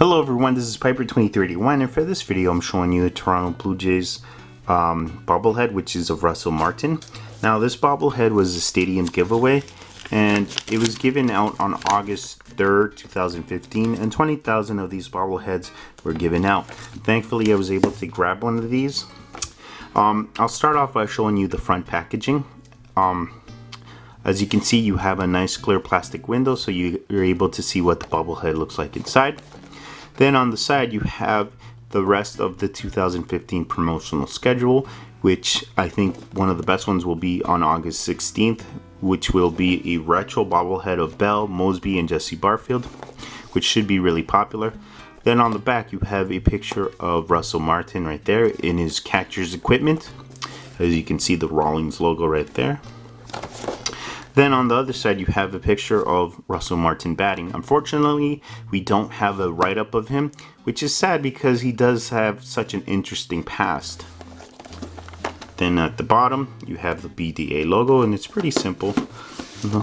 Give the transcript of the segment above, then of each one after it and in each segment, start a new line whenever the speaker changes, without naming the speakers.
Hello everyone, this is Piper2031, and for this video I'm showing you the Toronto Blue Jays bobblehead, which is of Russell Martin. Now this bobblehead was a stadium giveaway, and it was given out on August 3rd, 2015, and 20,000 of these bobbleheads were given out. Thankfully I was able to grab one of these. I'll start off by showing you the front packaging. As you can see, you have a nice clear plastic window, so you're able to see what the bobblehead looks like inside. Then on the side you have the rest of the 2015 promotional schedule, which I think one of the best ones will be on August 16th, which will be a retro bobblehead of Bell, Mosby, and Jesse Barfield, which should be really popular. Then on the back you have a picture of Russell Martin right there in his catcher's equipment. As you can see, the Rawlings logo right there. Then on the other side you have a picture of Russell Martin batting. Unfortunately, we don't have a write-up of him, which is sad because he does have such an interesting past. Then at the bottom you have the BDA logo, and it's pretty simple,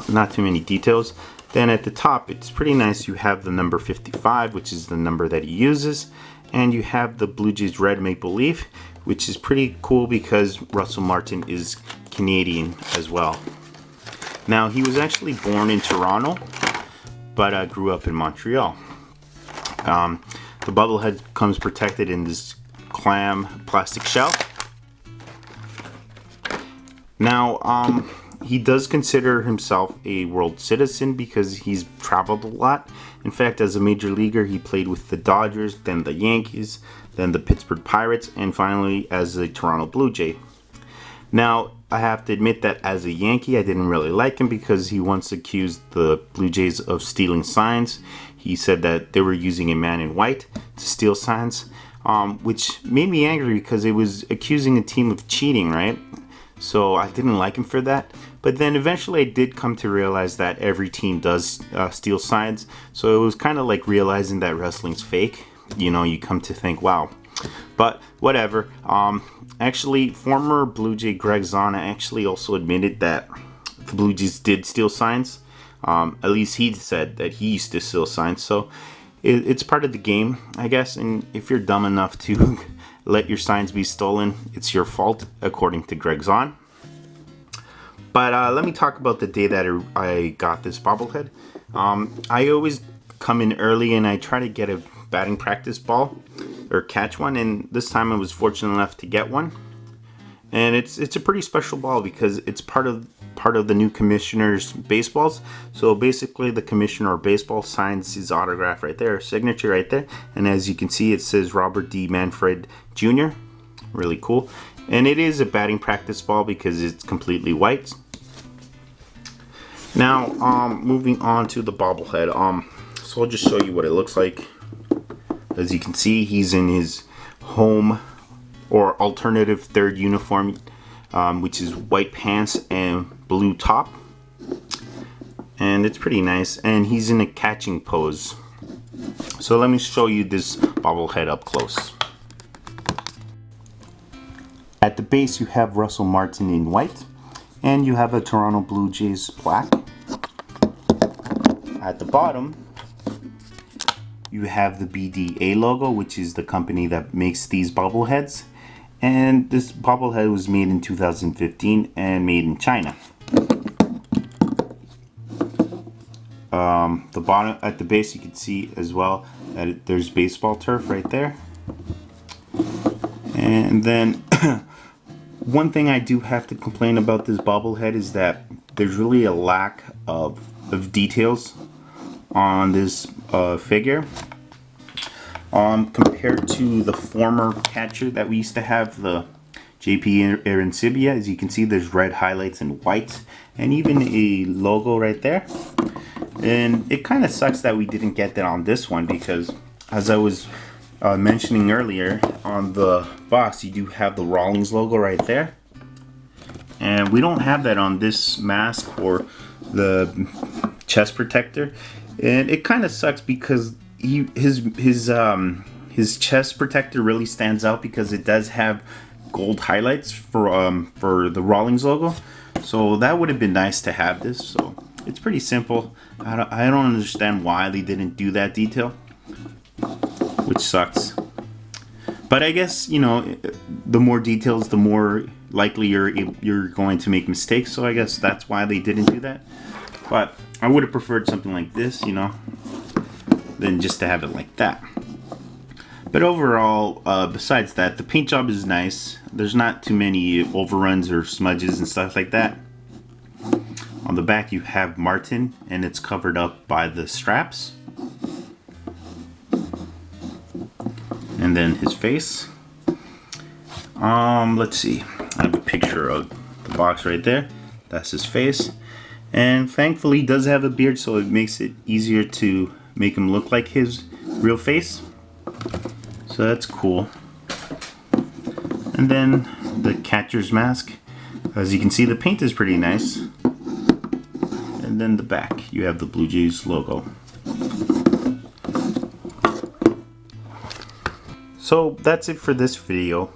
not too many details. Then at the top it's pretty nice, you have the number 55, which is the number that he uses, and you have the Blue Jays red maple leaf, which is pretty cool because Russell Martin is Canadian as well. Now, he was actually born in Toronto, but grew up in Montreal. The bobblehead comes protected in this clam plastic shell. Now, he does consider himself a world citizen because he's traveled a lot. In fact, as a major leaguer, he played with the Dodgers, then the Yankees, then the Pittsburgh Pirates, and finally as a Toronto Blue Jay. Now, I have to admit that as a Yankee, I didn't really like him because he once accused the Blue Jays of stealing signs. He said that they were using a man in white to steal signs, which made me angry because it was accusing a team of cheating, right? So I didn't like him for that. But then eventually I did come to realize that every team does steal signs. So it was kind of like realizing that wrestling's fake. You know, you come to think, wow. But whatever. Actually, former Blue Jay Greg Zana actually also admitted that the Blue Jays did steal signs. At least he said that he used to steal signs. So it's part of the game, I guess. And if you're dumb enough to let your signs be stolen, it's your fault, according to Greg Zahn. But let me talk about the day that I got this bobblehead. I always come in early and I try to get a batting practice ball or catch one, and this time I was fortunate enough to get one. And it's a pretty special ball because it's part of the new commissioner's baseballs. So basically the commissioner of baseball signs his autograph right there, signature right there, and as you can see it says Robert D. Manfred Jr. Really cool. And it is a batting practice ball because it's completely white. Now moving on to the bobblehead. So I'll just show you what it looks like. As you can see, he's in his home or alternative third uniform, which is white pants and blue top. And it's pretty nice. And he's in a catching pose. So let me show you this bobblehead up close. At the base, you have Russell Martin in white, and you have a Toronto Blue Jays black. At the bottom, you have the BDA logo, which is the company that makes these bobbleheads. And this bobblehead was made in 2015 and made in China. The bottom, at the base, you can see as well that there's baseball turf right there. And then one thing I do have to complain about this bobblehead is that there's really a lack of details on this figure. Compared to the former catcher that we used to have, the JP Arancibia, as you can see there's red highlights and white, and even a logo right there. And it kind of sucks that we didn't get that on this one because, as I was mentioning earlier, on the box you do have the Rawlings logo right there, and we don't have that on this mask or the chest protector. And it kind of sucks because his chest protector really stands out because it does have gold highlights for the Rawlings logo. So that would have been nice to have this. So it's pretty simple. I don't understand why they didn't do that detail. which sucks. But I guess, you know, the more details, the more likely you're going to make mistakes. So I guess that's why they didn't do that. But I would have preferred something like this, you know, than just to have it like that. But overall, besides that, the paint job is nice. There's not too many overruns or smudges and stuff like that. On the back you have Martin, and it's covered up by the straps. And then his face. Let's see. I have a picture of the box right there. That's his face. And thankfully he does have a beard, so it makes it easier to make him look like his real face. So that's cool. And then the catcher's mask. As you can see, the paint is pretty nice. And then the back, you have the Blue Jays logo. So that's it for this video.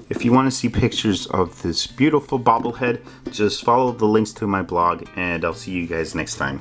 If you want to see pictures of this beautiful bobblehead, just follow the links to my blog, and I'll see you guys next time.